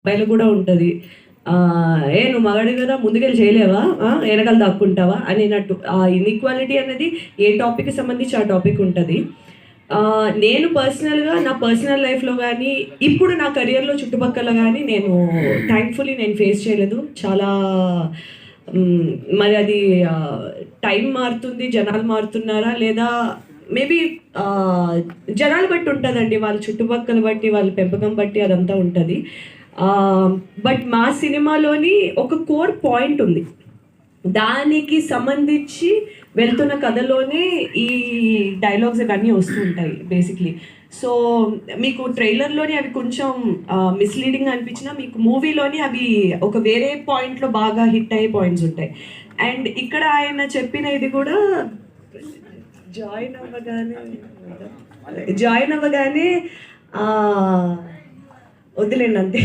అబ్బాయిలు కూడా ఉంటుంది. ఏ నువ్వు మగాడి కదా ముందుకెళ్ళి చేయలేవా, వెనకాల దాక్కుంటావా అనేటట్టు ఆ ఇన్ఈక్వాలిటీ అనేది ఏ టాపిక్కి సంబంధించి ఆ టాపిక్ ఉంటుంది. నేను పర్సనల్గా నా పర్సనల్ లైఫ్లో కానీ ఇప్పుడు నా కెరియర్లో చుట్టుపక్కల కానీ నేను థ్యాంక్ఫుల్లీ నేను ఫేస్ చేయలేదు. చాలా మరి అది టైం మారుతుంది, జనాలు మారుతున్నారా లేదా మేబీ జనాలు బట్టి ఉంటుందండి, వాళ్ళ చుట్టుపక్కల బట్టి వాళ్ళ పెంపకం బట్టి అదంతా ఉంటుంది. బట్ మా సినిమాలోని ఒక కోర్ పాయింట్ ఉంది, దానికి సంబంధించి వెళ్తున్న కథలోనే ఈ డైలాగ్స్ ఇవన్నీ వస్తూ ఉంటాయి బేసిక్లీ. సో మీకు ట్రైలర్లోని అవి కొంచెం మిస్లీడింగ్ అనిపించినా మీకు మూవీలోని అవి ఒక వేరే పాయింట్లో బాగా హిట్ అయ్యే పాయింట్స్ ఉంటాయి. అండ్ ఇక్కడ ఆయన చెప్పిన ఇది కూడా జాయిన్ అవ్వగానే వదిలేండి అంతే.